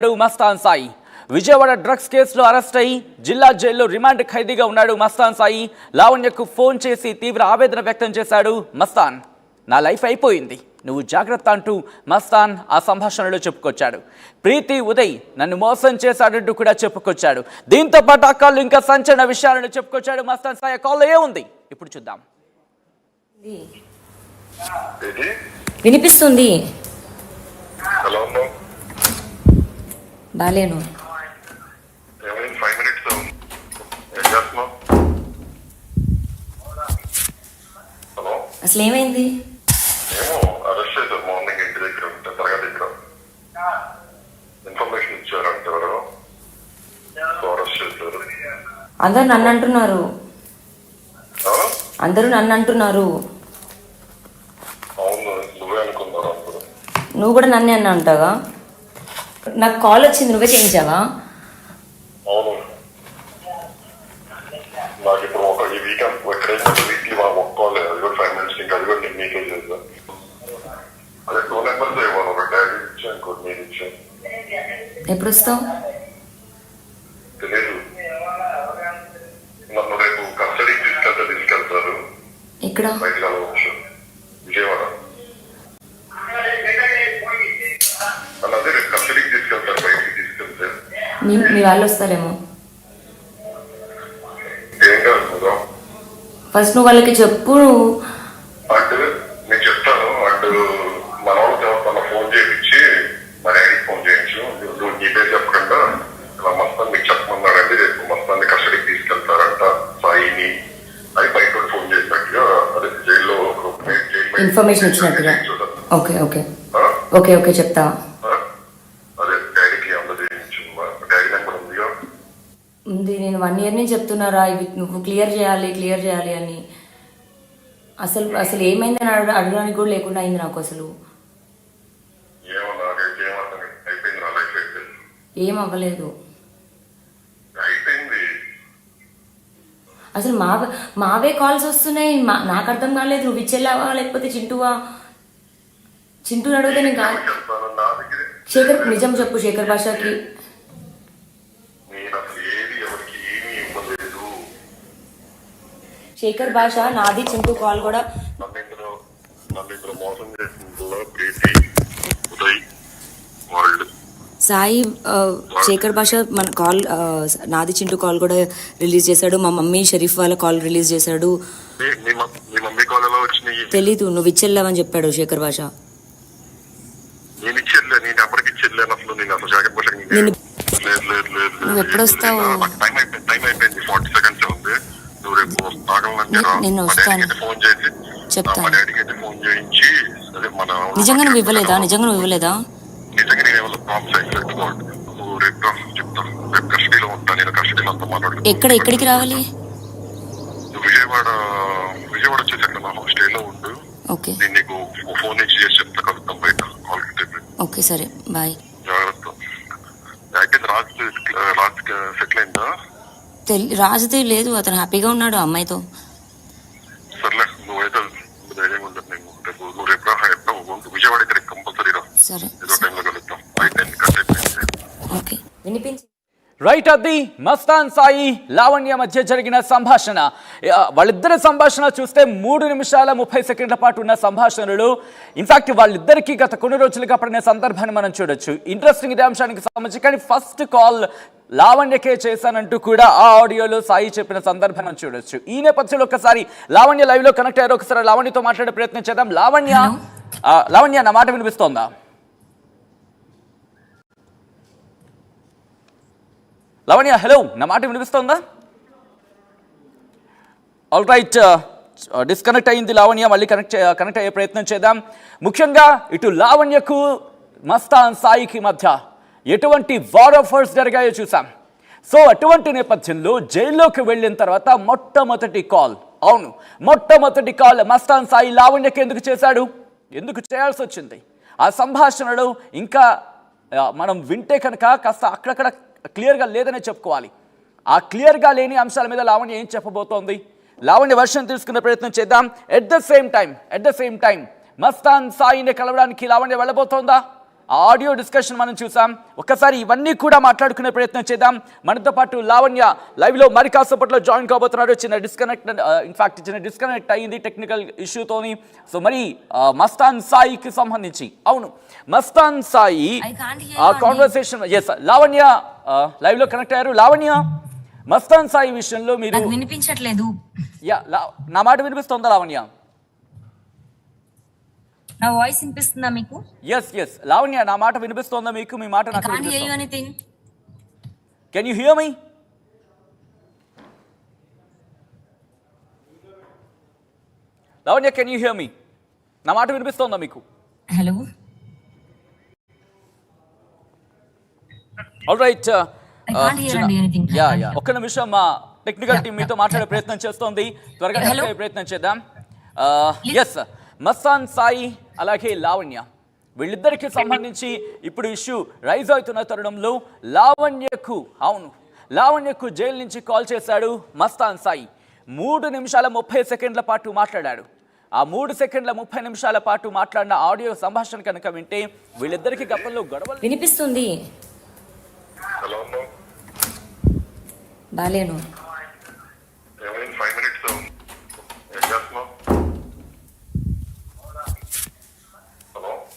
Mastan Sai Vijayawada drugs కేసులో arrest అయి జిల్లా జైల్లో రిమాండ్ ఖైదీగా ఉన్నాడు మస్తాన్ సాయి. లావణ్యకు ఫోన్ చేసి తీవ్ర ఆవేదన వ్యక్తం చేశాడు మస్తాన్. నా లైఫ్ అయిపోయింది, నువ్వు జాగ్రత్త అంటూ మస్తాన్ ఆ సంభాషణలో చెప్పుకొచ్చాడు. ప్రీతి ఉదయ్ నన్ను మోసం చేశాడంటూ కూడా చెప్పుకొచ్చాడు. దీంతో పాటు ఆ కాల్లో ఇంకా సంచలన విషయాలను చెప్పుకొచ్చాడు మస్తాన్ సాయి. కాల్లో ఏముంది ఇప్పుడు చూద్దాం. వినిపిస్తుంది. బాలేను. అసలు ఏమైంది? అందరూ నన్ను అంటున్నారు. నువ్వు కూడా నన్నే అన్నా అంటావా? నాకు కాల్ వచ్చింది, నువ్వే చేయించావా? అవును, నాకు ఇప్పుడు ఒక ఈ వీకెండ్ వీక్లీ ఒక కాల్, అది కూడా 5 minutes ఇంకా, అది కూడా నేను మీకే చేద్దాం. అదే 2 numbers ఇవ్వను, ఒక డాడీ ఇచ్చాను, ఇంకోటి నేను ఇచ్చాను. ఎప్పుడు వస్తావు? తెలీదు. నన్ను రేపు కస్టడీకి తీసుకెళ్తారు. ఇక్కడ బయట కలవచ్చు, విజయవాడ. అదే రేపు కస్టడీకి తీసుకెళ్తారు, బయటికి తీసుకెళ్తే. మీ వాళ్ళు వస్తారేమో. ఏం కాదు, ఫస్ట్ నువ్వు వాళ్ళకి చెప్పు. అంటే నేను చెప్తాను. అంటే మన వాళ్ళకి ఫోన్ చేయించి మా డాడీకి ఫోన్ చేయించు. నువ్వు నీ పేరు చెప్పకుండా ఇలా మస్తాన్ మీకు చెప్పమన్నాడండి, రేపు మస్తాన్ని కస్టడీకి తీసుకెళ్తారంట సాయిని అని బయట ఫోన్ చేసినట్టుగా, అదే జైల్లో ఇన్ఫర్మేషన్ ఇచ్చినట్టుగా. ఓకే ఓకే ఓకే ఓకే చెప్తా. అదే డాడీకి అందరూ చేయించు. డాడీ నెంబర్ ఉందిగా. ఉంది. నేను 1 year నుంచి చెప్తున్నారా ఇవి నువ్వు క్లియర్ చేయాలి అని. అసలు ఏమైంది అని అడగడానికి కూడా లేకుండా అయింది నాకు. అసలు ఏం అవ్వలేదు. అసలు మావే కాల్స్ వస్తున్నాయి. నాకు అర్థం కాలేదు, నువ్వు ఇచ్చేలావా లేకపోతే చింటూని అడిగితే నేను కాదు. శేఖర్ నిజం చెప్పు. శేఖర్ భాషకి శేఖర్ భాష నాది చింటూ కాల్ కూడా సాయి శేఖర్ భాష మన కాల్ నాది చింటూ కాల్ కూడా రిలీజ్ చేశాడు. మా మమ్మీ షరీఫ్ వాళ్ళ కాల్ రిలీజ్ చేశాడు. తెలీదు, నువ్వు ఇచ్చెళ్ళావని చెప్పాడు శేఖర్ భాష. నువ్వు ఎప్పుడు వస్తావు? నేను వస్తాను, చెప్తాను. నిజంగా నువ్వు ఇవ్వలేదా? ఎక్కడికి రావాలి? విజయవాడ వచ్చేసరికి నా స్టేలో ఉండు. ఓకే నీకు ఫోన్ నుంచి చేసి చెప్తా, కలుద్దాం బయట. ఓకే సరే, బాయ్. జాగ్రత్త. రాజ్ సెటిల్ అయిందా? రాజుది లేదు, అతను హ్యాపీగా ఉన్నాడు అమ్మాయితో. సర్లే, నువ్వైతే ధైర్యంగా ఉండదు. నువ్వు రేపు విజయవాడ ఇక్కడ కంపల్సరీ రా. సరే, ఏదో టైంలో కలుద్దాం. ఓకే. వినిపించి రైట్. అది మస్తాన్ సాయి లావణ్య మధ్య జరిగిన సంభాషణ. వాళ్ళిద్దరి సంభాషణ చూస్తే 3 నిమిషాల 30 సెకండ్ల పాటు ఉన్న సంభాషణలు. ఇన్ఫాక్ట్ వాళ్ళిద్దరికీ గత కొన్ని రోజులుగా పడిన సందర్భాన్ని మనం చూడొచ్చు. ఇంట్రెస్టింగ్ ఇదే అంశానికి సంబంధించి. కానీ ఫస్ట్ కాల్ లావణ్యకే చేశానంటూ కూడా ఆ ఆడియోలో సాయి చెప్పిన సందర్భం మనం చూడొచ్చు. ఈ నేపథ్యంలో ఒకసారి లావణ్య లైవ్ లో కనెక్ట్ అయ్యారు. ఒకసారి లావణ్యతో మాట్లాడే ప్రయత్నం చేద్దాం. లావణ్య నా మాట వినిపిస్తోందా? లావణ్య హలో, నా మాట వినిపిస్తోందా? ఆల్ రైట్, డిస్కనెక్ట్ అయింది లావణ్య. మళ్ళీ కనెక్ట్ అయ్యే ప్రయత్నం చేద్దాం. ముఖ్యంగా ఇటు లావణ్యకు మస్తాన్ సాయికి మధ్య ఎటువంటి వార్ ఆఫర్స్ జరిగాయో చూసాం. సో అటువంటి నేపథ్యంలో జైల్లోకి వెళ్ళిన తర్వాత మొట్టమొదటి కాల్ మస్తాన్ సాయి లావణ్యకి ఎందుకు చేశాడు, ఎందుకు చేయాల్సి వచ్చింది? ఆ సంభాషణలో ఇంకా మనం వింటే కనుక కాస్త అక్కడక్కడ క్లియర్గా లేదనే చెప్పుకోవాలి. ఆ క్లియర్గా లేని అంశాల మీద లావణ్య ఏం చెప్పబోతోంది, లావణ్య వర్షన్ తెలుసుకునే ప్రయత్నం చేద్దాం. At the same time Mastan సాయిని కలవడానికి లావణ్య వెళ్ళబోతోందా? ఆ ఆడియో డిస్కషన్ మనం చూసాం. ఒక్కసారి ఇవన్నీ కూడా మాట్లాడుకునే ప్రయత్నం చేద్దాం. మనతో పాటు లావణ్య లైవ్లో మరి కాసేపట్లో జాయిన్ కాబోతున్నారు. చిన్న డిస్కనెక్ట్ అయ్యింది టెక్నికల్ ఇష్యూతోని. సో మరి మస్తాన్ సాయికి సంబంధించి, అవును మస్తాన్ సాయి కాన్వర్సేషన్, ఎస్ లావణ్య లైవ్లో కనెక్ట్ అయ్యారు. లావణ్య, మస్తాన్ సాయి విషయంలో మీరు వినిపించట్లేదు. నా మాట వినిపిస్తుందా లావణ్య? నా వాయిస్ వినిపిస్తుందా మీకు? ఎస్ లావణ్య, నా మాట వినిపిస్తుందా మీకు? మీ మాట నాకు వినిపిస్తుంది. Can you hear me? Lavanya, can you hear me? నా మాట వినిపిస్తుందా మీకు? హలో, ఆల్ రైట్, ఒక్క నిమిషం, మా టెక్నికల్ టీం మీతో మాట్లాడే ప్రయత్నం చేస్తోంది. త్వరగా ప్రయత్నం చేద్దాం. ఎస్, మస్తాన్ సాయి అలాగే లావణ్య, వీళ్ళిద్దరికి సంబంధించి ఇప్పుడు ఇష్యూ రైజ్ అవుతున్న తరుణంలో లావణ్యకు జైలు నుంచి కాల్ చేశాడు మస్తాన్ సాయి. 3 నిమిషాల 30 సెకండ్ల పాటు మాట్లాడాడు. ఆ 3 సెకండ్ల 30 నిమిషాల పాటు మాట్లాడిన ఆడియో సంభాషణ కనుక వింటే వీళ్ళిద్దరికి గతంలో గొడవలు వినిపిస్తుంది. బాలేను.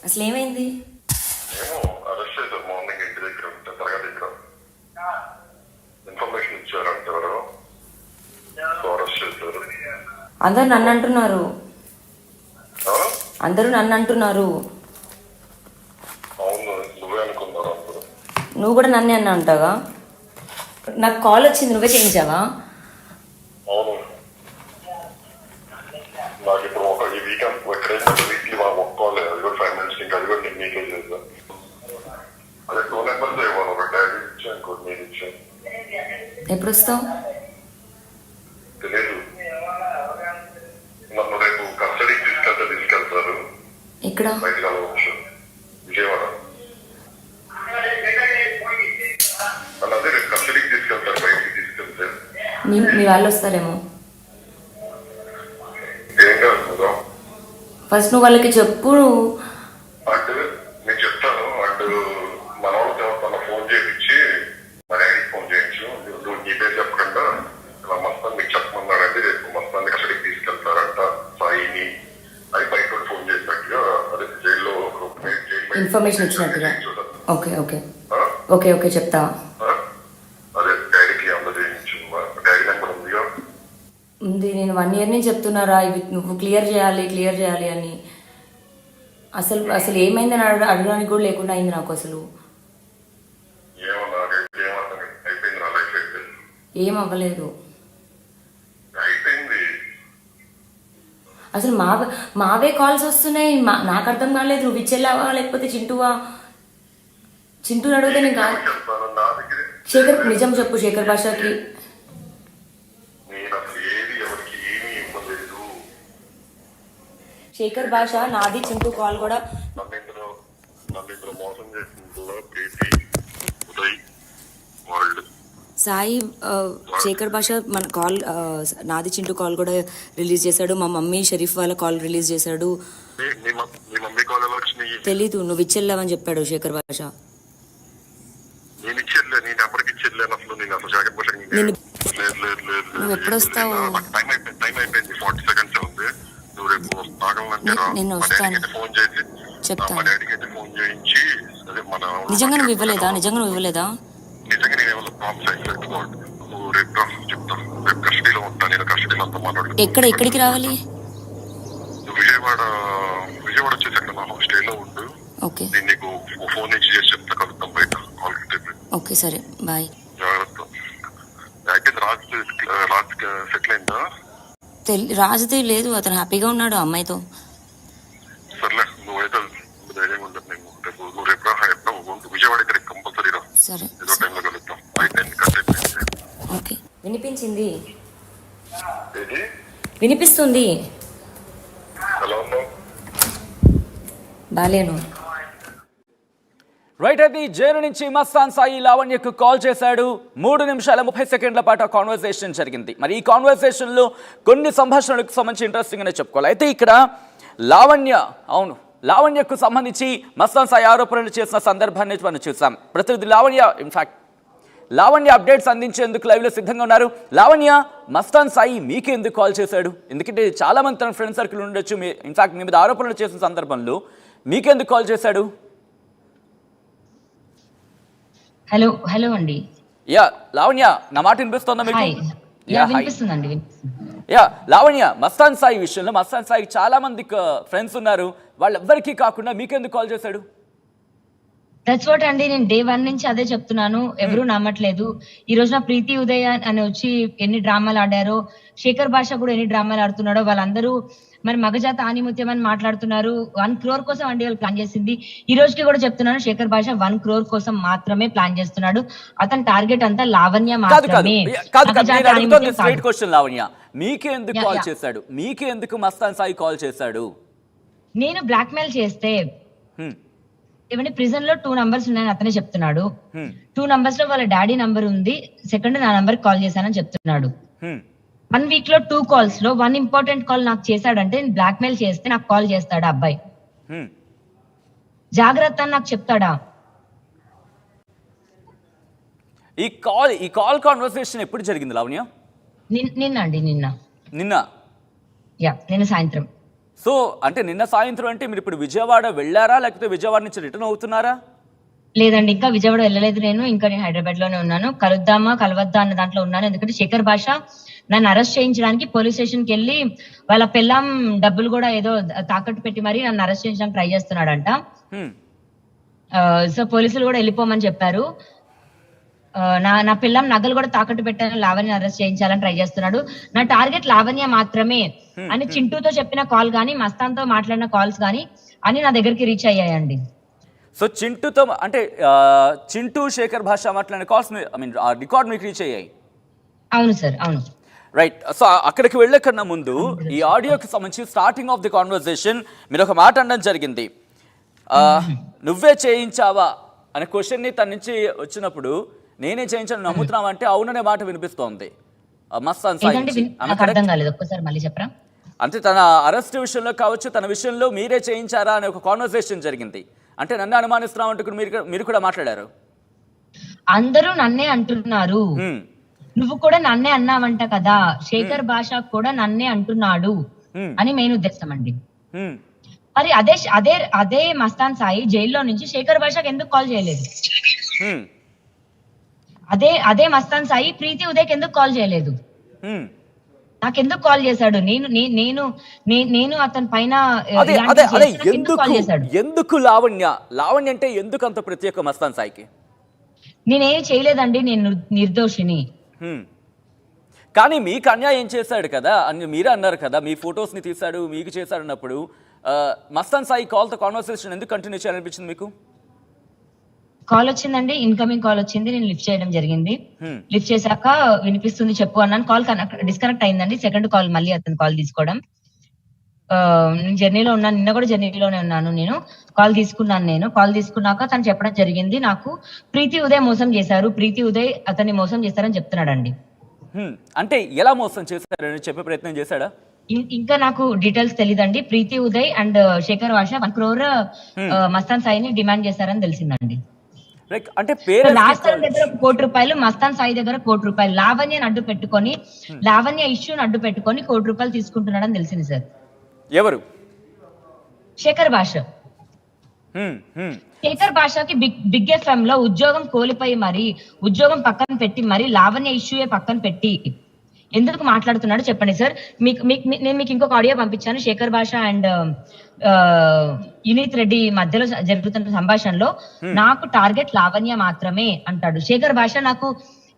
అసలు ఏమైంది? మార్నింగ్ ఇంటి దగ్గర ఉంటే తరగతి దగ్గర ఇన్ఫర్మేషన్ ఇచ్చారంట. అందరూ నన్ను అంటున్నారు. అవును, నువ్వే అనుకున్నారు. నువ్వు కూడా నన్నే అన్నా అంటావా? నాకు కాల్ వచ్చింది, నువ్వే చేయించావా? అవును, నాకు ఇప్పుడు ఈ వీకెండ్ వీక్లీ ఒక కాల్, అది కూడా 5 minutes, ఇంకా అది కూడా నేను మీకే చేద్దాం. అదే 2 numbers ఇవ్వను, ఒక డాడీ ఇచ్చాను, ఇంకోటి నేను ఇచ్చాను. ఎప్పుడు వస్తావు? తెలియదు. నన్ను రేపు కస్టడీకి తీసుకెళ్తారు. ఇక్కడ బయటకు వెళ్ళవచ్చు, విజయవాడ. నన్ను అదే రేపు కస్టడీకి తీసుకెళ్తారు, బయటికి తీసుకెళ్తే. మీ వాళ్ళు వస్తారేమో. ఏం కాదు, ఫస్ట్ నువ్వు వాళ్ళకి చెప్పు. అంటే నేను చెప్తాను. అండ్ మన వాళ్ళతో తన ఫోన్ చేయించి మా డాడీకి ఫోన్ చేయించు. నువ్వు నీ పేరు చెప్పకుండా ఇలా మస్తాన్ మీకు చెప్పమన్నాడంటే రేపు మస్తాన్ని కస్టడీకి తీసుకెళ్తారంట సాయిని అని బయట ఫోన్ చేసినట్టుగా, అదే జైల్లో ఇన్ఫర్మేషన్ ఇచ్చినట్టుగా. ఓకే చెప్తా. అదే డాడీకి అందజేయించు. డాడీ నెంబర్ ఉందిగా? ఉంది. నేను 1 year నుంచి చెప్తున్నారా ఇవి నువ్వు క్లియర్ చేయాలి అని. అసలు ఏమైందని అడగడానికి కూడా లేకుండా అయింది నాకు. అసలు ఏం అవ్వలేదు. అసలు మావే కాల్స్ వస్తున్నాయి. నాకు అర్థం కాలేదు. నువ్వు ఇచ్చేలావా లేకపోతే చింటూ అడిగితే నేను కాదు. శేఖర్, నిజం చెప్పు. శేఖర్ భాషకి శేఖర్ భాష నాది చింటూ కాల్ కూడా సాయి శేఖర్ భాష మన కాల్ నాది చింటూ కాల్ కూడా రిలీజ్ చేశాడు. మా మమ్మీ షరీఫ్ వాళ్ళ కాల్ రిలీజ్ చేశాడు. తెలీదు, నువ్వు ఇచ్చెళ్ళావని చెప్పాడు శేఖర్ భాష. నువ్వు ఎప్పుడు వస్తావు? నేను వస్తాను, చెప్తాను. నిజంగా నువ్వు ఇవ్వలేదా? ఎక్కడికి రావాలి? విజయవాడ వచ్చేసాక నా స్టేలో ఉండు. ఓకే, నీకు ఫోన్ ఇచ్చి చేసి చెప్తా, కలుద్దాం బయట. ఓకే సరే, బాయ్. జాగ్రత్త. రాజ్ సెటిల్ అయిందా? రాజుది లేదు, అతను హ్యాపీగా ఉన్నాడు అమ్మాయితో. సర్లే, నువ్వైతే ధైర్యంగా ఉండదు. నువ్వు రేపు విజయవాడ దగ్గర కంపల్సరీ రా. సరే, ఏదో టైంలో కలుద్దాం. ఓకే. వినిపిస్తుంది. బాలేను. రైట్, అది జైలు నుంచి మస్తాన్ సాయి లావణ్యకు కాల్ చేశాడు. 3 నిమిషాల 30 సెకండ్ల పాటు కాన్వర్సేషన్ జరిగింది. మరి ఈ కాన్వర్సేషన్లో కొన్ని సంభాషణలకు సంబంధించి ఇంట్రెస్టింగ్ అనే చెప్పుకోవాలి. అయితే ఇక్కడ లావణ్య, అవును లావణ్యకు సంబంధించి మస్తాన్ సాయి ఆరోపణలు చేసిన సందర్భాన్ని మనం చూసాం. ప్రతినిధి లావణ్య ఇన్ఫాక్ట్ లావణ్య అప్డేట్స్ అందించేందుకు లైవ్లో సిద్ధంగా ఉన్నారు. లావణ్య, మస్తాన్ సాయి మీకే ఎందుకు కాల్ చేశాడు? ఎందుకంటే చాలా మంది తన ఫ్రెండ్ సర్కిల్ ఉండొచ్చు, ఇన్ఫాక్ట్ మీ మీద ఆరోపణలు చేసిన సందర్భంలో మీకెందుకు కాల్ చేశాడు? హలో హలో అండి. యా లావణ్య, నా మాట వినిపిస్తుందా మీకు? వినిపిస్తుందండి. యా లావణ్య, మస్తాన్ సాయి విషయంలో మస్తాన్ సాయి చాలా మంది ఫ్రెండ్స్ ఉన్నారు, వాళ్ళెవ్వరికీ కాకుండా మీకెందుకు కాల్ చేశాడు? దట్స్ వాట్ అండి, నేను డే 1 నుంచి అదే చెప్తున్నాను. ఎవరు నమ్మట్లేదు. ఈ రోజున ప్రీతి ఉదయ్ అని వచ్చి ఎన్ని డ్రామాలు ఆడారో, శేఖర్ భాష కూడా ఎన్ని డ్రామాలు ఆడుతున్నాడో, వాళ్ళందరూ మరి మగజాత ఆనిముత్యం అని మాట్లాడుతున్నారు. 1 crore కోసం అండి వాళ్ళు ప్లాన్ చేసింది. ఈ రోజుకి కూడా చెప్తున్నాను, శేఖర్ భాష 1 crore కోసం మాత్రమే ప్లాన్ చేస్తున్నాడు. అతని టార్గెట్ అంతా లావణ్య మాత్రమే. లావణ్య, మీకే ఎందుకు కాల్ చేశాడు? మీకే ఎందుకు మస్తాన్ సాయి కాల్ చేశాడు? నేను బ్లాక్ మెయిల్ చేస్తే ఏమంటే ప్రిజన్ లో 2 numbers ఉన్నాయని అతనే చెప్తున్నాడు. 2 numbers లో వాళ్ళ డాడీ నంబర్ ఉంది, సెకండ్ నా నంబర్ కాల్ చేశానని చెప్తున్నాడు. 1 week లో 2 calls లో 1 important కాల్ నాకు చేశాడంటే, నేను బ్లాక్ మెయిల్ చేస్తే నాకు కాల్ చేస్తాడా అబ్బాయి? జాగ్రత్త అని నాకు చెప్తాడా? ఈ కాల్ కాన్వర్సేషన్ ఎప్పుడు జరిగింది లావణ్య? నిన్న సాయంత్రం. సో అంటే నిన్న సాయంత్రం అంటే మీరు ఇప్పుడు విజయవాడ వెళ్ళారా, లేకపోతే విజయవాడ నుంచి రిటర్న్ అవుతున్నారా? లేదండి, ఇంకా విజయవాడ వెళ్ళలేదు. నేను హైదరాబాద్ లోనే ఉన్నాను. కలుద్దామా కలవద్దా అన్న దాంట్లో ఉన్నాను. ఎందుకంటే శేఖర్ భాష నన్ను అరెస్ట్ చేయించడానికి పోలీస్ స్టేషన్ కి వెళ్ళి వాళ్ళ పిల్లం డబ్బులు కూడా ఏదో తాకట్టు పెట్టి మరి నన్ను అరెస్ట్ చేయించడానికి ట్రై చేస్తున్నాడంట. సో పోలీసులు కూడా వెళ్ళిపోమని చెప్పారు. నా పిల్లం నగలు కూడా తాకట్టు పెట్టాను, లావణ్య అరెస్ట్ చేయించాలని ట్రై చేస్తున్నాడు. నా టార్గెట్ లావణ్య మాత్రమే అని చింటూతో చెప్పిన కాల్ గానీ, మస్తాన్ తో మాట్లాడిన కాల్స్ గానీ అని నా దగ్గరికి రీచ్ అయ్యాయండి. సో చింటూతో అంటే చింటూ శేఖర్ భాష మాట్లాడిన కాల్స్ రికార్డ్ మీకు రీచ్ అయ్యాయి? అవును సార్, అవును. రైట్. సో అక్కడికి వెళ్ళే కన్నా ముందు ఈ ఆడియోకి సంబంధించి స్టార్టింగ్ ఆఫ్ ది కాన్వర్సేషన్ మీరు ఒక మాట అనడం జరిగింది. నువ్వే చేయించావా అనే క్వశ్చన్ ని తన నుంచి వచ్చినప్పుడు, నేనే చేయించాను నమ్ముతున్నావా అంటే అవుననే మాట వినిపిస్తోంది మస్తాన్ సాయి. అంటే తన అరెస్ట్ విషయంలో కావచ్చు, తన విషయంలో మీరే చేయించారా అనే ఒక కాన్వర్సేషన్ జరిగింది. అంటే నన్ను అనుమానిస్తున్నావు అంటూ మీరు కూడా మాట్లాడారు. అందరూ నన్నే అంటున్నారు, నువ్వు కూడా నన్నే అన్నావంట కదా, శేఖర్ భాష కూడా నన్నే అంటున్నాడు అని మెయిన్ ఉద్దేశం అండి. మరి అదే మస్తాన్ సాయి జైల్లో నుంచి శేఖర్ భాషకి ఎందుకు కాల్ చేయలేదు? అదే మస్తాన్ సాయి ప్రీతి ఉదయ్కి ఎందుకు కాల్ చేయలేదు? నాకెందుకు కాల్ చేశాడు? నేను అతని పైన ఎందుకు లావణ్య అంటే ఎందుకు అంత ప్రత్యేక మస్తాన్ సాయికి? నేనేం చేయలేదండి, నేను నిర్దోషిని. కానీ మీకు అన్యాయం చేశాడు కదా అని మీరే అన్నారు కదా, మీ ఫొటోస్ ని తీశాడు, మీకు చేశాడు అన్నప్పుడు మస్తాన్ సాయి కాల్తో కాన్వర్సేషన్ ఎందుకు కంటిన్యూ చేయాలనిపించింది మీకు? కాల్ వచ్చిందండి, ఇన్కమింగ్ కాల్ వచ్చింది, నేను లిఫ్ట్ చేయడం జరిగింది. లిఫ్ట్ చేశాక వినిపిస్తుంది చెప్పు అన్నాను. కాల్ డిస్కనెక్ట్ అయిందండి. సెకండ్ కాల్ మళ్ళీ అతను కాల్ తీసుకోవడం. నేను జర్నీలో ఉన్నాను, నిన్న కూడా జర్నీలోనే ఉన్నాను. నేను కాల్ తీసుకున్నాక తను చెప్పడం జరిగింది, నాకు ప్రీతి ఉదయ్ మోసం చేశారు, ప్రీతి ఉదయ్ అతన్ని మోసం చేశారని చెప్తున్నాడండి. అంటే ఎలా మోసం చేశారని చెప్పే ప్రయత్నం చేశాడా? ఇంకా నాకు డీటెయిల్స్ తెలీదండి. ప్రీతి ఉదయ్ అండ్ శేఖర్ భాష 1 crore మస్తాన్ సాయిని డిమాండ్ చేశారని తెలిసిందండి. అంటే రాజస్థాన్ దగ్గర 1 కోటి రూపాయలు, మస్తాన్ సాయి దగ్గర 1 కోటి రూపాయలు, లావణ్యని అడ్డు పెట్టుకొని, లావణ్య ఇష్యూని అడ్డు పెట్టుకొని 1 కోటి రూపాయలు తీసుకుంటున్నాడని తెలిసింది సార్. ఎవరు? శేఖర్ భాష. శేఖర్ భాషకి బిగ్ FM లో ఉద్యోగం కోల్పోయి మరి, ఉద్యోగం పక్కన పెట్టి మరి, లావణ్య ఇష్యూయే పక్కన పెట్టి ఎందుకు మాట్లాడుతున్నాడు చెప్పండి సార్. నేను మీకు ఇంకొక ఆడియో పంపించాను. శేఖర్ భాష అండ్ యునీత్ రెడ్డి మధ్యలో జరుగుతున్న సంభాషణలో నాకు టార్గెట్ లావణ్య మాత్రమే అంటాడు. శేఖర్ భాష నాకు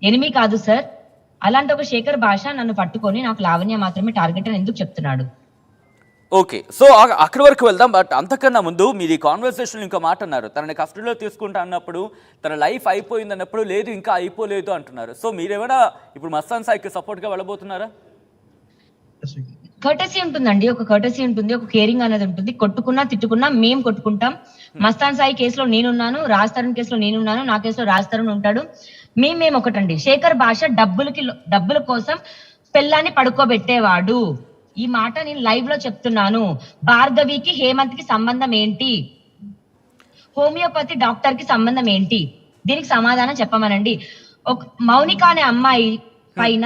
ఎనిమి కాదు సార్. అలాంటి ఒక శేఖర్ భాష నన్ను పట్టుకొని నాకు లావణ్య మాత్రమే టార్గెట్ అని ఎందుకు చెప్తున్నాడు? ఓకే, సో అక్కడి వరకు వెళ్దాం. బట్ అంతకన్నా ముందు మీరు ఈ కాన్వర్సేషన్ ఇంకో మాట అన్నారు, తనని కస్టడీలో తీసుకుంటా అన్నప్పుడు తన లైఫ్ అయిపోయింది అన్నప్పుడు లేదు ఇంకా అయిపోలేదు అంటున్నారు. సో మీరేమైనా ఇప్పుడు మస్తాన్ సాయికి సపోర్ట్ గా వెళ్ళబోతున్నారా? కర్టసీ ఉంటుందండి, ఒక కర్టసీ ఉంటుంది, ఒక కేరింగ్ అనేది ఉంటుంది. కొట్టుకున్నా తిట్టుకున్నా మేము కొట్టుకుంటాం. మస్తాన్ సాయి కేసులో నేనున్నాను, రాజ్ తరుణ్ కేసులో నేనున్నాను, నా కేసులో రాజ్ తరుణ్ ఉంటాడు. మేము ఒకటండి. శేఖర్ భాష డబ్బుల కోసం పెళ్ళాన్ని పడుకోబెట్టేవాడు. ఈ మాట నేను లైవ్ లో చెప్తున్నాను. భార్గవికి హేమంత్ కి సంబంధం ఏంటి? హోమియోపతి డాక్టర్ కి సంబంధం ఏంటి? దీనికి సమాధానం చెప్పమనండి. ఒక మౌనిక అనే అమ్మాయి పైన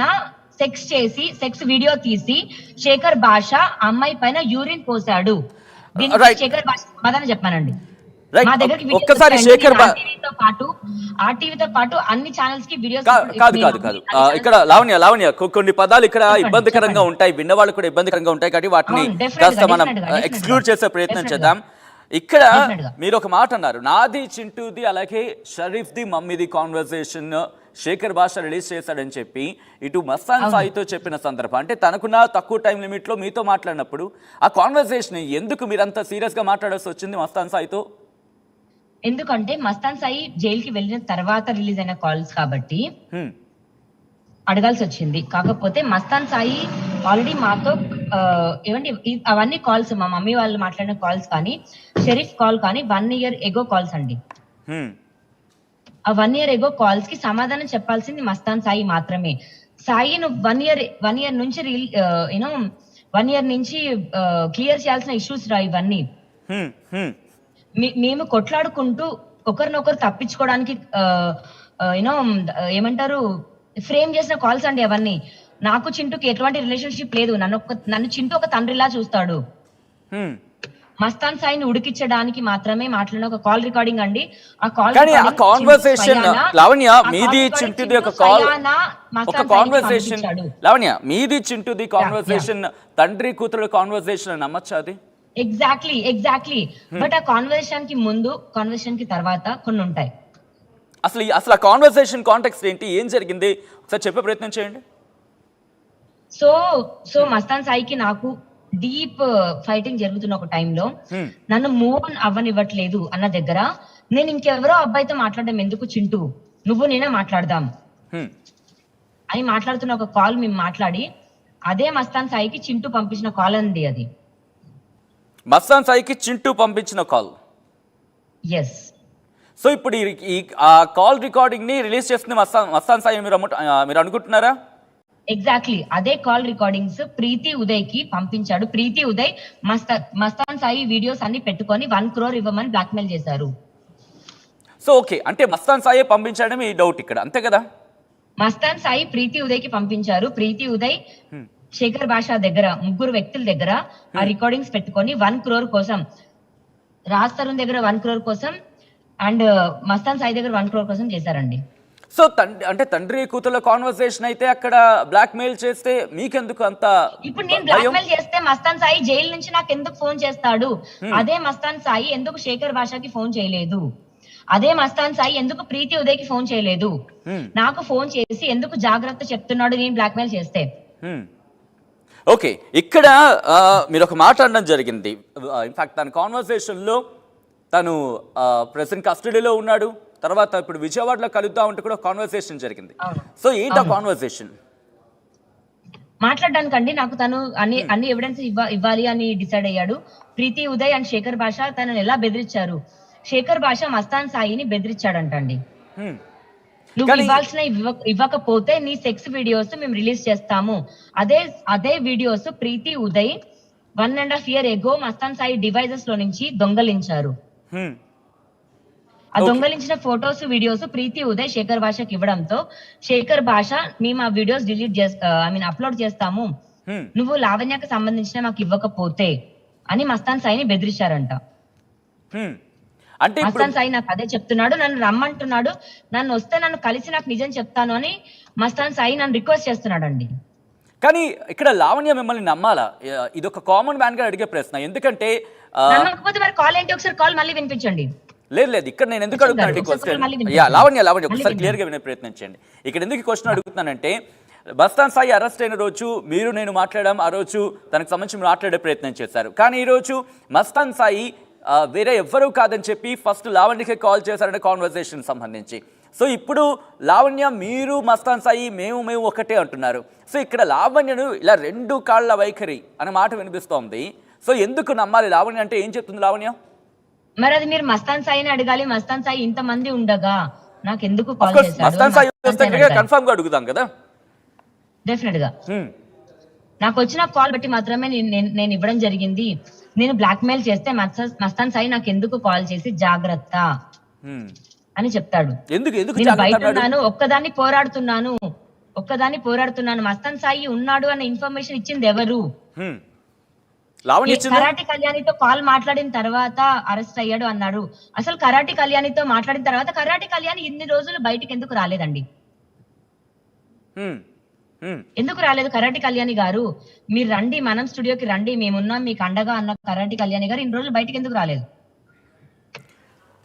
సెక్స్ చేసి సెక్స్ వీడియో తీసి శేఖర్ భాష అమ్మాయి పైన యూరిన్ పోసాడు. దీనికి శేఖర్ భాష సమాధానం చెప్పమనండి. మా దగ్గరికి ఒక్కసారి శేఖర్ ఆర్టీవీతో పాటు అన్ని ఛానల్స్ కి వీడియోస్ కాదు ఇక్కడ లావణ్య కొన్ని పదాలు ఇక్కడ ఇబ్బందికరంగా ఉంటాయి, విన్నవాళ్ళు కూడా ఇబ్బందికరంగా ఉంటాయి కాబట్టి వాటిని కాస్త మనం ఎక్స్క్లూడ్ చేసే ప్రయత్నం చేద్దాం. ఇక్కడ మీరు ఒక మాట అన్నారు, నాది చింటూది అలాగే షరీఫ్ ది మమ్మీది కాన్వర్సేషన్ శేఖర్ భాష రిలీజ్ చేశాడని చెప్పి ఇటు మస్తాన్ సాయితో చెప్పిన సందర్భం, అంటే తనకున్న తక్కువ టైం లిమిట్ లో మీతో మాట్లాడినప్పుడు ఆ కాన్వర్సేషన్ ఎందుకు మీరంతా సీరియస్ గా మాట్లాడాల్సి వచ్చింది మస్తాన్ సాయితో? ఎందుకంటే మస్తాన్ సాయి జైలుకి వెళ్ళిన తర్వాత రిలీజ్ అయిన కాల్స్ కాబట్టి అడగాల్సి వచ్చింది. కాకపోతే మస్తాన్ సాయి ఆల్రెడీ మాతో ఏమండి అవన్నీ కాల్స్ మా మమ్మీ వాళ్ళు మాట్లాడిన కాల్స్ కానీ షరీఫ్ కాల్ కానీ 1 year ఎగో కాల్స్ అండి. ఆ 1 year ఎగో కాల్స్ కి సమాధానం చెప్పాల్సింది మస్తాన్ సాయి మాత్రమే. సాయి నువ్వు 1 year నుంచి యూనో 1 year నుంచి క్లియర్ చేయాల్సిన ఇష్యూస్ రా ఇవన్నీ. మేము కొట్లాడుకుంటూ ఒకరినొకరు తప్పించుకోవడానికి యూనో ఏమంటారు ఫ్రేమ్ చేసిన కాల్స్ అండి అవన్నీ. నాకు చింటూకి ఎటువంటి రిలేషన్షిప్ లేదు. నన్ను చింటూ ఒక తండ్రిలా చూస్తాడు. మస్తాన్ సాయిని ఉడికించడానికి మాత్రమే మాట్లాడిన ఒక కాల్ రికార్డింగ్ అండి. ఆ కాల్ కాన్వర్సేషన్ లావణ్య మీది చింటూది ఒక కాల్ ఒక కాన్వర్సేషన్ లావణ్య మీది చింటూది కాన్వర్సేషన్ తండ్రి కూతురు కాన్వర్సేషన్ నమ్మచ్చా అది? ఎగ్జాక్ట్లీ బట్ ఆ కాన్వర్సేషన్ కి ముందు కాన్వర్సేషన్ కి తర్వాత కొన్ని ఉంటాయి. అసలు ఆ కాన్వర్సేషన్ కాంటెక్స్ట్ ఏంటి, ఏం జరిగింది ఒకసారి చెప్పే ప్రయత్నం చేయండి. సో మస్తాన్ సాయికి నాకు డీప్ ఫైటింగ్ జరుగుతున్న ఒక టైంలో నన్ను మూవ్ ఆన్ అవ్వనివ్వట్లేదు అన్న దగ్గర నేను ఇంకెవరో అబ్బాయితో మాట్లాడడం ఎందుకు చింటూ, నువ్వు నేనే మాట్లాడదాం అని మాట్లాడుతున్న ఒక కాల్ మేము మాట్లాడి అదే మస్తాన్ సాయికి చింటూ పంపించిన కాల్ అండి. అది మస్తాన్ సాయికి చింటూ పంపించిన కాల్. ఎస్. సో ఇప్పుడు ఈ కాల్ రికార్డింగ్ ని రిలీజ్ చేస్తుంది మస్తాన్ సాయి మీరు అనుకుంటున్నారా? ఎగ్జాక్ట్లీ అదే కాల్ రికార్డింగ్స్ ప్రీతి ఉదయ్ కి పంపించాడు. ప్రీతి ఉదయ్ మస్తాన్ సాయి వీడియోస్ అన్ని పెట్టుకొని 1 crore ఇవ్వమని బ్లాక్మెయిల్ చేశారు. సో ఓకే, అంటే మస్తాన్ సాయి పంపించడం ఈ డౌట్ ఇక్కడ, అంతే కదా? మస్తాన్ సాయి ప్రీతి ఉదయ్ కి పంపించారు. ప్రీతి ఉదయ్ శేఖర్ భాష దగ్గర 3 వ్యక్తుల దగ్గర ఆ రికార్డింగ్స్ పెట్టుకొని 1 crore కోసం, రాజ్ తరుణ్ దగ్గర 1 crore కోసం అండ్ మస్తాన్ సాయి దగ్గర 1 crore కోసం చేశారండి. సో అంటే తండ్రి కూతుర్ల కాన్వర్సేషన్ అయితే అక్కడ బ్లాక్ మెయిల్ చేస్తే మీకెందుకు అంత? ఇప్పుడు నేను బ్లాక్ మెయిల్ చేస్తే మస్తాన్ సాయి జైలు నుంచి నాకు ఎందుకు ఫోన్ చేస్తాడు? అదే మస్తాన్ సాయి ఎందుకు శేఖర్ భాషకి ఫోన్ చేయలేదు? అదే మస్తాన్ సాయి ఎందుకు ప్రీతి ఉదయ్ కి ఫోన్ చేయలేదు? నాకు ఫోన్ చేసి ఎందుకు జాగ్రత్త చెప్తున్నాడు నేను బ్లాక్ మెయిల్ చేస్తే? ఓకే, ఇక్కడ మీరు ఒక మాట అనడం జరిగింది. ఇన్ఫాక్ట్ తన కాన్వర్సేషన్లో తను ప్రెసెంట్ కస్టడీలో ఉన్నాడు, తర్వాత ఇప్పుడు విజయవాడలో కలుద్దాం అంటే కూడా కాన్వర్సేషన్ జరిగింది. సో ఏంటి ఆ కాన్వర్సేషన్? మాట్లాడడానికండి నాకు తను అన్ని ఎవిడెన్స్ ఇవ్వాలి అని డిసైడ్ అయ్యాడు. ప్రీతి ఉదయ్ అండ్ శేఖర్ భాష తనని ఎలా బెదిరించారు? శేఖర్ భాష మస్తాన్ సాయిని బెదిరించాడంటండి. నువ్వు ఇవ్వాల్సిన ఇవ్వకపోతే నీ సెక్స్ వీడియోస్ మేము రిలీజ్ చేస్తాము. అదే వీడియోస్ ప్రీతి ఉదయ్ 1.5 year ఎగో మస్తాన్ సాయి డివైజెస్ లో నుంచి దొంగలించారు. ఆ దొంగలించిన ఫొటోస్ వీడియోస్ ప్రీతి ఉదయ్ శేఖర్ భాషకి ఇవ్వడంతో శేఖర్ భాష మేము ఆ వీడియోస్ అప్లోడ్ చేస్తాము, నువ్వు లావణ్యకు సంబంధించిన మాకు ఇవ్వకపోతే అని మస్తాన్ సాయిని బెదిరించారంట. అంటే మస్తాన్ సాయి నాకు అదే చెప్తున్నాడు, నన్ను రమ్మంటున్నాడు, నన్ను వస్తే నన్ను కలిసి నాకు నిజం చెప్తాను అని మస్తాన్ సాయి నన్ను రిక్వెస్ట్ చేస్తున్నాడు అండి. కానీ ఇక్కడ లావణ్య మిమ్మల్ని నమ్మాలా? ఇది ఒక కామన్ మ్యాన్ గా అడిగే ప్రశ్న. ఎందుకంటే నమ్మకపోతే మరి కాల్ ఏంటి? ఒకసారి కాల్ మళ్ళీ వినిపించండి. లేదు ఇక్కడ నేను ఎందుకు అడుగుతానంటే క్వశ్చన్ లావణ్య ఒకసారి క్లియర్ గా వినే ప్రయత్నం చేయండి. ఇక్కడ ఎందుకు క్వశ్చన్ అడుగుతున్నానంటే మస్తాన్ సాయి అరెస్ట్ అయిన రోజు మీరు నేను మాట్లాడాం, ఆ రోజు తనకు సంబంధించి మాట్లాడే ప్రయత్నం చేశారు. కానీ ఈ రోజు మస్తాన్ సాయి వేరే ఎవ్వరూ కాదని చెప్పి ఫస్ట్ లావణ్యకి కాల్ చేశారనే కాన్వర్సేషన్ సంబంధించి. సో ఇప్పుడు లావణ్య మీరు మస్తాన్ సాయి మేము ఒకటే అంటున్నారు. సో ఇక్కడ లావణ్యను ఇలా 2 కాళ్ళ వైఖరి అనే మాట వినిపిస్తోంది. సో ఎందుకు నమ్మాలి లావణ్య? అంటే ఏం చెప్తుంది లావణ్య? మరి అది మీరు మస్తాన్ సాయిని అడగాలి. మస్తాన్ సాయి ఇంతమంది ఉండగా నాకు ఎందుకు కాల్ చేశారు? మస్తాన్ సాయి కన్ఫర్మ్ గా అడుగుతాం కదా. డెఫినెట్ గా నాకు వచ్చిన కాల్ బట్టి మాత్రమే నేను ఇవ్వడం జరిగింది. నేను బ్లాక్ మెయిల్ చేస్తే మస్తాన్ సాయి నాకు ఎందుకు కాల్ చేసి జాగ్రత్త అని చెప్తాడు. నేను బయట ఉన్నాను, ఒక్కదాన్ని పోరాడుతున్నాను. మస్తాన్ సాయి ఉన్నాడు అన్న ఇన్ఫర్మేషన్ ఇచ్చింది ఎవరు? కరాటి కళ్యాణితో కాల్ మాట్లాడిన తర్వాత అరెస్ట్ అయ్యాడు అన్నాడు. అసలు కరాటి కళ్యాణితో మాట్లాడిన తర్వాత కరాటి కళ్యాణి ఇన్ని రోజులు బయటికి ఎందుకు రాలేదండి? ఎందుకు రాలేదు? కరాటి కళ్యాణి గారు మీరు రండి, మనం స్టూడియోకి రండి, మేమున్నాం మీకు అండగా అన్న కరాటి కళ్యాణి గారు ఇన్ని రోజులు బయటికి ఎందుకు రాలేదు?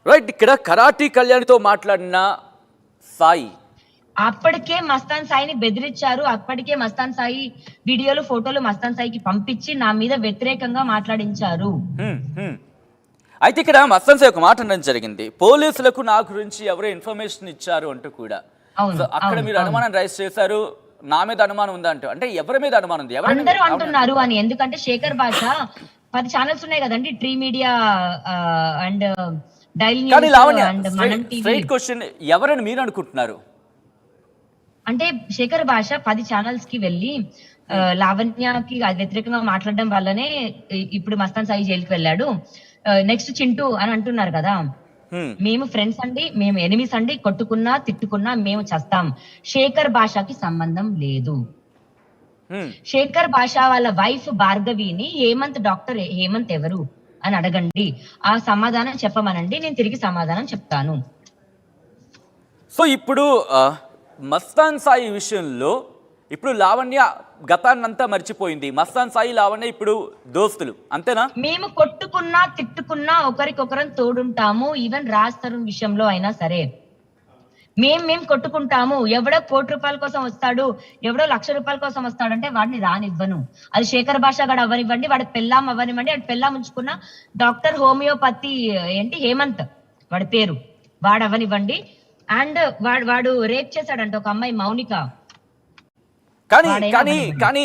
రైట్, ఇక్కడ కరాటి కళ్యాణితో మాట్లాడిన సాయి అప్పటికే మస్తాన్ సాయిని బెదిరించారు. అప్పటికే మస్తాన్ సాయి వీడియోలు ఫోటోలు మస్తాన్ సాయికి పంపించి నా మీద వ్యతిరేకంగా మాట్లాడించారు. అయితే ఇక్కడ మస్తాన్ సాయి ఒక మాట అనడం జరిగింది, పోలీసులకు నా గురించి ఎవరో ఇన్ఫర్మేషన్ ఇచ్చారు అంటూ కూడా. అక్కడ మీరు అనుమానం రైజ్ చేశారు, నా మీద అనుమానం ఉందా అంటూ. అంటే ఎవరి మీద అనుమానం ఉంది? అందరూ అంటున్నారు అని. ఎందుకంటే శేఖర్ భాష 10 ఛానల్స్ ఉన్నాయి కదండి, tree media and daily straight question, ఎవరని మీరు అనుకుంటున్నారు? అంటే శేఖర్ భాష 10 ఛానల్స్ కి వెళ్ళి లావణ్యకి వ్యతిరేకంగా మాట్లాడడం వల్లనే ఇప్పుడు మస్తాన్ సాయి జైలుకి వెళ్ళాడు. నెక్స్ట్ చింటూ అని అంటున్నారు కదా. మేము ఫ్రెండ్స్ అండి, మేము ఎనిమిస్ అండి, కొట్టుకున్నా తిట్టుకున్నా మేము చస్తాం. శేఖర్ భాషకి సంబంధం లేదు. శేఖర్ భాష వాళ్ళ వైఫ్ భార్గవిని డాక్టర్ హేమంత్ ఎవరు అని అడగండి, ఆ సమాధానం చెప్పమనండి, నేను తిరిగి సమాధానం చెప్తాను. సో ఇప్పుడు మస్తాన్ సాయి విషయంలో ఇప్పుడు లావణ్య గతాన్నంతా మర్చిపోయింది, మస్తాన్ సాయి లావణ్య ఇప్పుడు దోస్తులు, అంతేనా? మేము కొట్టుకున్నా తిట్టుకున్నా ఒకరికొకరం తోడుంటాము. ఈవెన్ రాజ్ తరుణ్ విషయంలో అయినా సరే మేము కొట్టుకుంటాము. ఎవడో ₹1,00,00,000 కోసం వస్తాడు, ఎవడో ₹1,00,000 కోసం వస్తాడంటే వాడిని రానివ్వను. అది శేఖర్ భాష గడు అవ్వనివ్వండి, వాడి పెళ్ళాం అవ్వనివ్వండి. వాడి పెళ్ళాం ఉంచుకున్న డాక్టర్ హోమియోపతి హేమంత్ వాడి పేరు, వాడు అవ్వనివ్వండి. అండ్ వాడు రేప్ చేశాడంట ఒక అమ్మాయి మౌనిక. కానీ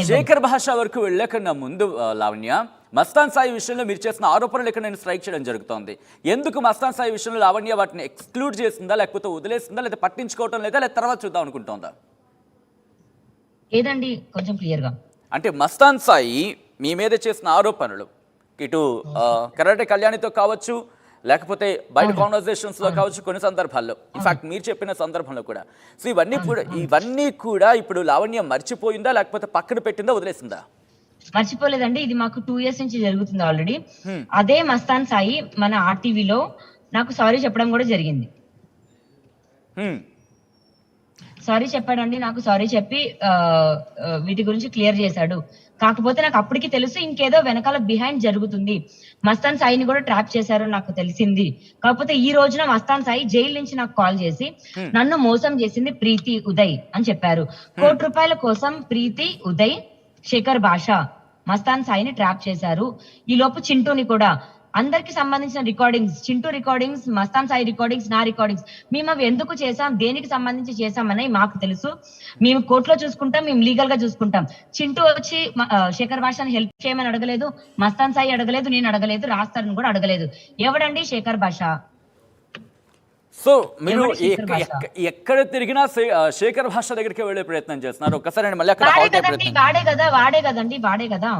శేఖర్ భాష వరకు వెళ్ళకన్నా ముందు లావణ్య, మస్తాన్ సాయి విషయంలో మీరు చేసిన ఆరోపణలు ఇక్కడ నేను స్ట్రైక్ చేయడం జరుగుతోంది. ఎందుకు మస్తాన్ సాయి విషయంలో లావణ్య వాటిని ఎక్స్క్లూడ్ చేసిందా, లేకపోతే వదిలేసిందా, లేదా పట్టించుకోవటం లేదా, లేదా తర్వాత చూద్దాం అనుకుంటోందా? ఏదండి కొంచెం క్లియర్ గా. అంటే మస్తాన్ సాయి మీ మీద చేసిన ఆరోపణలు ఇటు కరాటే కళ్యాణితో కావచ్చు, లేకపోతే బయట కాన్వర్సేషన్స్ లో కావచ్చు, కొన్ని సందర్భాల్లో ఇన్ఫాక్ట్ మీరు చెప్పిన సందర్భంలో కూడా. సో ఇవన్నీ కూడా ఇప్పుడు లావణ్య మర్చిపోయిందా, లేకపోతే పక్కన పెట్టిందా, వదిలేసిందా? మర్చిపోలేదండి. ఇది మాకు 2 years నుంచి జరుగుతుంది ఆల్రెడీ. అదే మస్తాన్ సాయి మన ఆర్టీవీలో నాకు సారీ చెప్పడం కూడా జరిగింది. సారీ చెప్పాడండి, నాకు సారీ చెప్పి వీటి గురించి క్లియర్ చేశాడు. కాకపోతే నాకు అప్పటికి తెలుసు ఇంకేదో వెనకాల బిహైండ్ జరుగుతుంది. మస్తాన్ సాయిని కూడా ట్రాప్ చేశారు నాకు తెలిసింది. కాకపోతే ఈ రోజున మస్తాన్ సాయి జైలు నుంచి నాకు కాల్ చేసి నన్ను మోసం చేసింది ప్రీతి ఉదయ్ అని చెప్పారు. ₹1,00,00,000 కోసం ప్రీతి ఉదయ్, శేఖర్ భాష మస్తాన్ సాయిని ట్రాప్ చేశారు. ఈ లోపు చింటూని కూడా, అందరికి సంబంధించిన recordings, Chintu recordings, Mastan Sai recordings, నా రికార్డింగ్స్, మేము అవి ఎందుకు చేసాం, దేనికి సంబంధించి చేసామని మాకు తెలుసు. మేము కోర్టులో చూసుకుంటాం, మేము లీగల్ గా చూసుకుంటాం. చింటూ వచ్చి శేఖర్ భాషని హెల్ప్ చేయమని అడగలేదు, మస్తాన్ సాయి అడగలేదు, నేను అడగలేదు, రాస్తారని కూడా అడగలేదు. ఎవడండి శేఖర్ భాష? సో మీరు ఎక్కడ తిరిగినా శేఖర్ భాష దగ్గరికి వెళ్ళే ప్రయత్నం చేస్తున్నారు. ఒక్కసారి మళ్ళీ వాడే కదా.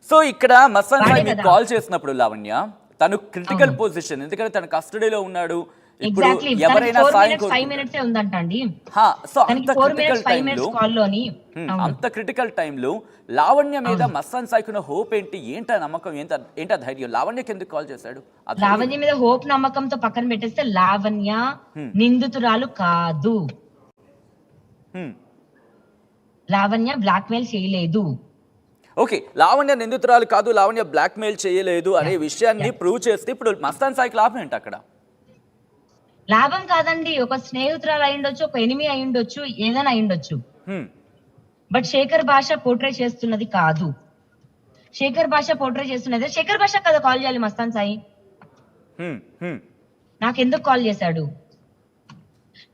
సో ఇక్కడ మస్తాన్ సాయి కాల్ చేసినప్పుడు లావణ్య తను క్రిటికల్ పొజిషన్, ఎందుకంటే తన కస్టడీలో ఉన్నాడు. ఇప్పుడు ఎవరైనా అంత క్రిటికల్ టైంలో లావణ్య మీద మస్తాన్ సాయికున్న హోప్ ఏంటి, ఏంట నమ్మకం, ఏంట ధైర్యం? లావణ్యకి ఎందుకు కాల్ చేశాడు? లావణ్య మీద హోప్ నమ్మకంతో పక్కన పెట్టేస్తే లావణ్య నిందితురాలు కాదు. లావణ్య బ్లాక్ మెయిల్ చేయలేదు. ఓకే, లావణ్య నిందితురాలు కాదు, లావణ్య బ్లాక్ మెయిల్ చేయలేదు అనే విషయాన్ని ప్రూవ్ చేస్తే ఇప్పుడు మస్తాన్ సాయికి లాభం ఏంటి? అక్కడ లాభం కాదండి, ఒక స్నేహితురాలు అయ్యుండొచ్చు, ఒక ఎనిమి అయ్యుండొచ్చు, ఏదైనా అయ్యుండొచ్చు. బట్ శేఖర్ భాష పోర్ట్రే చేస్తున్నది కాదు. శేఖర్ భాష పోర్ట్రే చేస్తున్నది శేఖర్ భాష కదా కాల్ చేయాలి మస్తాన్ సాయి. నాకెందుకు కాల్ చేశాడు?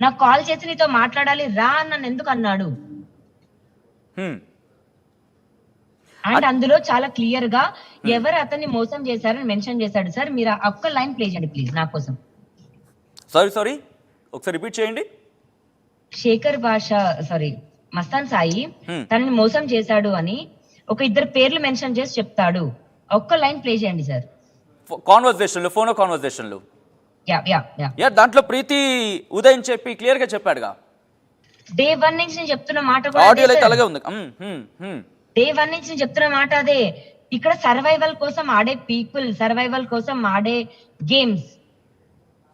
నాకు కాల్ చేసి నీతో మాట్లాడాలి రా నన్ను ఎందుకు అన్నాడు? అండ్ అందులో చాలా క్లియర్ గా ఎవరు అతన్ని మోసం చేశారని మెన్షన్ చేశాడు. సార్ మీరు ఒక్క లైన్ ప్లే చేయండి ప్లీజ్ నా కోసం. సారీ ఒకసారి రిపీట్ చేయండి. శేఖర్ భాష మస్తాన్ సాయి తనని మోసం చేశాడు అని ఒక ఇద్దరు పేర్లు మెన్షన్ చేసి చెప్తాడు. ఒక్క లైన్ ప్లే చేయండి సార్. కాన్వర్జేషన్లు, ఫోన్ కాన్వర్జేషన్లు. యా యా యా యా, దాంట్లో ప్రీతి ఉదయం చెప్పి క్లియర్ గా చెప్పాడుగా. డే 1 నుంచి నేను చెప్తున్న మాట కూడా ఆడియోలో అయితే అలాగే ఉంది. డే 1 నుంచి నేను చెప్తున్న మాట అదే. ఇక్కడ సర్వైవల్ కోసం ఆడే పీపుల్, సర్వైవల్ కోసం ఆడే గేమ్స్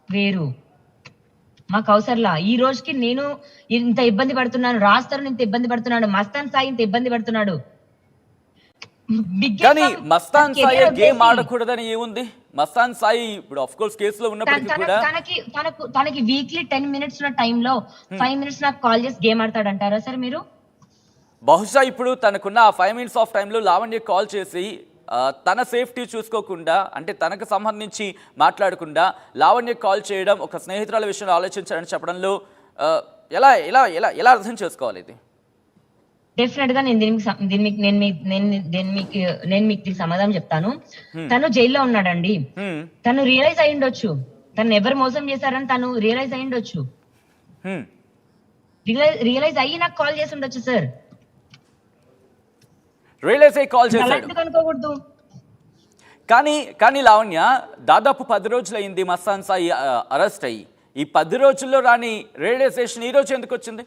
వేరు. మాకు అవసరంలా. ఈ రోజుకి నేను ఇంత ఇబ్బంది పడుతున్నాను, రాస్తారు ఇంత ఇబ్బంది పడుతున్నాడు, మస్తాన్ సాయి ఇంత ఇబ్బంది పడుతున్నాడు. కానీ మస్తాన్ సాయి గేమ్ ఆడకూడదని ఏముంది? మస్తాన్ సాయి ఇప్పుడు ఆఫ్ కోర్స్ కేసులో ఉన్నప్పటికీ కూడా తనకి వీక్లీ 10 minutes ఉన్న టైంలో 5 minutes నాకు కాల్ చేసి గేమ్ ఆడతాడంటారా సార్ మీరు? బహుశా ఇప్పుడు తనకున్న ఆ 5 minutes ఆఫ్ టైంలో లావణ్య కాల్ చేసి తన సేఫ్టీ చూసుకోకుండా, అంటే తనకు సంబంధించి మాట్లాడకుండా లావణ్య కాల్ చేయడం, ఒక స్నేహితురాల విషయంలో ఆలోచించాలని చెప్పడంలో ఎలా ఎలా ఎలా ఎలా అర్థం చేసుకోవాలి ఇది? డెఫినెట్ గా నేను మీకు సమాధానం చెప్తాను. తను జైల్లో ఉన్నాడండి. తను రియలైజ్ అయి ఉండొచ్చు, తను ఎవరు మోసం చేశారని తను రియలైజ్ అయి ఉండొచ్చు. రియలైజ్ అయ్యి నాకు కాల్ చేసి ఉండొచ్చు సార్. రియలైజ్ అయ్యి కాల్ చేశాడు అనుకోకూడదు. కానీ లావణ్య, దాదాపు 10 రోజులు అయింది మస్తాన్ సాయి అరెస్ట్ అయ్యి. ఈ 10 రోజుల్లో రాని రియలైజేషన్ ఈ రోజు ఎందుకు వచ్చింది?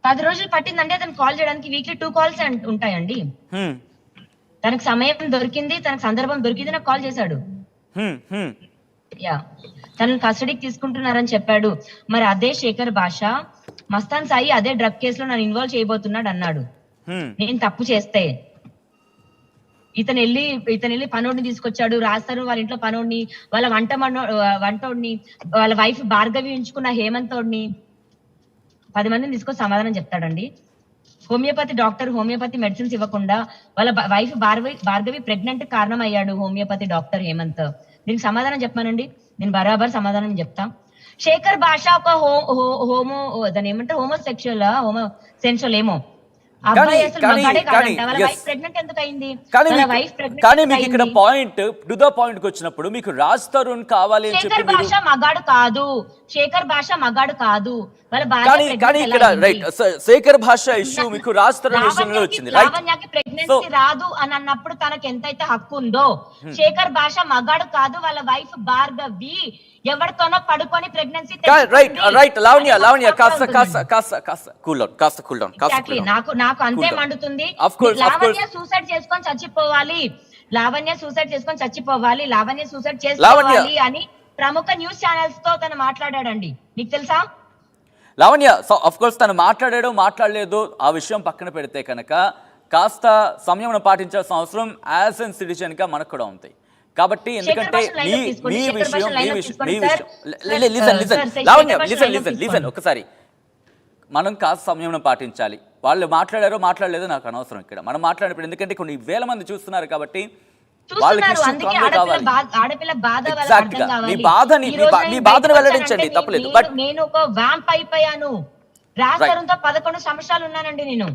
10 రోజులు పట్టిందంటే అతను కాల్ చేయడానికి వీక్లీ 2 calls ఉంటాయండి. తనకు సమయం దొరికింది, తనకు సందర్భం దొరికింది, నాకు కాల్ చేశాడు. యా, తనను కస్టడీకి తీసుకుంటున్నారని చెప్పాడు. మరి అదే శేఖర్ భాష మస్తాన్ సాయి అదే డ్రగ్ కేసులో నన్ను ఇన్వాల్వ్ చేయబోతున్నాడు అన్నాడు. నేను తప్పు చేస్తే ఇతను వెళ్ళి పనోడిని తీసుకొచ్చాడు, రాస్తారు వాళ్ళ ఇంట్లో పనోడిని, వాళ్ళ వంటోడిని, వాళ్ళ వైఫ్ భార్గవి ఉంచుకున్న హేమంతోడిని 10 మందిని తీసుకొని సమాధానం చెప్తాడండి. హోమియోపతి డాక్టర్ హోమియోపతి మెడిసిన్స్ ఇవ్వకుండా వాళ్ళ వైఫ్ భార్గవి ప్రెగ్నెంట్ కారణం అయ్యాడు హోమియోపతి డాక్టర్ హేమంత్. దీనికి సమాధానం చెప్పానండి, నేను బరాబర్ సమాధానం చెప్తా. శేఖర్ భాష ఒక దాని ఏమంటారు, హోమోసెక్షువల్ ఏమో. కానీ మీకు ఇక్కడ పాయింట్ టు ద పాయింట్ వచ్చినప్పుడు మీకు రాజ్ తరుణ్ కావాలి అని చెప్పి భాష మగాడు కాదు, శేఖర్ భాష మగాడు కాదు. కానీ ఇక్కడ రైట్ శేఖర్ భాష ఇష్యూ మీకు రాజ్ తరుణ్ విషయంలో వచ్చింది. లావణ్యకి ప్రెగ్నెన్సీ రాదు అని అన్నప్పుడు తనకి ఎంతైతే హక్కు ఉందో, శేఖర్ భాష మగాడు కాదు, వాళ్ళ వైఫ్ భార్గవి ఎవరితోనో పడుకొని ప్రెగ్నెన్సీ రైట్ లావణ్య కాస్త కూల్ డౌన్. నాకు అంతే మండుతుంది. లావణ్య సూసైడ్ చేసుకొని చచ్చిపోవాలి, లావణ్య సూసైడ్ చేసుకోవాలి అని ప్రముఖ న్యూస్ ఛానల్స్ తో తను మాట్లాడాడండి. మీకు తెలుసా లావణ్య? ఆఫ్ కోర్స్ తను మాట్లాడలేదు ఆ విషయం పక్కన పెడితే కనుక కాస్త సంయమనం పాటించాల్సిన అవసరం యాజ్ ఎన్ సిటిజన్ గా మనకు కూడా ఉంది. కాబట్టి ఎందుకంటే మీ విషయం ఒకసారి మనం కాస్త సంయమనం పాటించాలి. వాళ్ళు మాట్లాడలేదో నాకు అనవసరం ఇక్కడ. మనం మాట్లాడినప్పుడు ఎందుకంటే కొన్ని వేల మంది చూస్తున్నారు కాబట్టి మీ బాధను వెల్లడించండి, తప్పలేదు. బట్ నేను ఒక వ్యాంప్ అయిపోయాను. రాజతరుణ్తో 11 సంవత్సరాలు ఉన్నానండి నేను.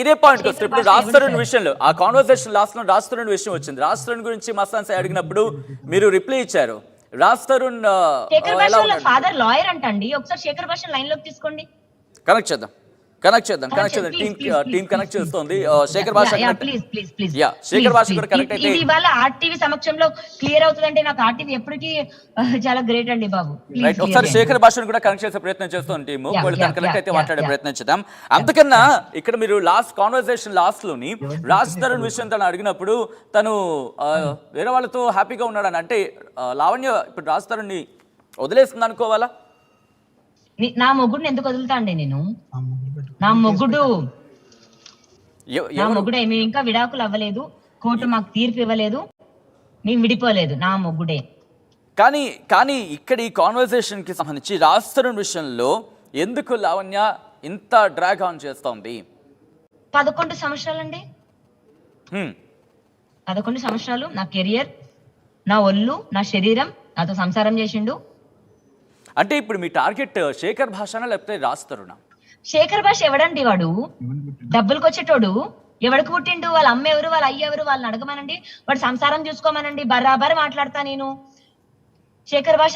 ఇదే పాయింట్ వస్తుంది. ఇప్పుడు రాజ్ తరుణ్ విషయంలో ఆ కాన్వర్సేషన్ లాస్ట్ లో రాజ్ తరుణ్ విషయం వచ్చింది. రాజ్ తరుణ్ గురించి మస్తాన్ సాయి అడిగినప్పుడు మీరు రిప్లై ఇచ్చారు. రాజ్ తరుణ్ ఫాదర్ లాయర్ అంటండి. ఒకసారి శేఖర్ భాష లైన్ లోకి తీసుకోండి, కనెక్ట్ చేద్దాం. టీమ్ కనెక్ట్ చేస్తుంది. శేఖర్ భాష కూడా కనెక్ట్ అయితే ఇవాళ ఆర్టీవీ సమక్షంలో క్లియర్ అవుతుందంటే నాకు ఆర్టీవీ ఎప్పటికీ చాలా గ్రేట్ అండి బాబు. ఒకసారి శేఖర్ భాషను కూడా కనెక్ట్ చేసే ప్రయత్నం చేస్తుంది టీమ్. కనెక్ట్ అయితే మాట్లాడే ప్రయత్నం చేద్దాం. అంతకన్నా ఇక్కడ మీరు లాస్ట్ కాన్వర్సేషన్ లాస్ట్ లోని రాజ్ తరుణ్ విషయం తను అడిగినప్పుడు తను వేరే వాళ్ళతో హ్యాపీగా ఉన్నాడని, అంటే లావణ్య ఇప్పుడు రాజ్ తరుణ్ ని వదిలేస్తుంది అనుకోవాలా? నా మొగుడిని ఎందుకు వదులుతా అండి నేను? నా మొగుడు మేము ఇంకా విడాకులు అవ్వలేదు, కోర్టు మాకు తీర్పు ఇవ్వలేదు, మేము విడిపోలేదు, నా మొగుడే. కానీ ఇక్కడ ఈ కాన్వర్సేషన్ కి సంబంధించి రాజ్ తరుణ్ విషయంలో ఎందుకు లావణ్య ఇంత డ్రాగ్ ఆన్ చేస్తోంది? 11 సంవత్సరాలండి. 11 సంవత్సరాలు నా కెరియర్, నా ఒళ్ళు, నా శరీరం, నాతో సంసారం చేసిండు. అంటే ఇప్పుడు మీ టార్గెట్ శేఖర్ భాషనా లేకపోతే రాజ్ తరుణా? శేఖర్ భాష ఎవడండి? వాడు డబ్బులకు వచ్చేటోడు. ఎవడికి పుట్టిండు? వాళ్ళ అమ్మ ఎవరు, వాళ్ళ అయ్య ఎవరు, వాళ్ళని అడగమనండి. వాడు సంసారం చూసుకోమనండి, బరాబర్ మాట్లాడతా నేను. శేఖర్ భాష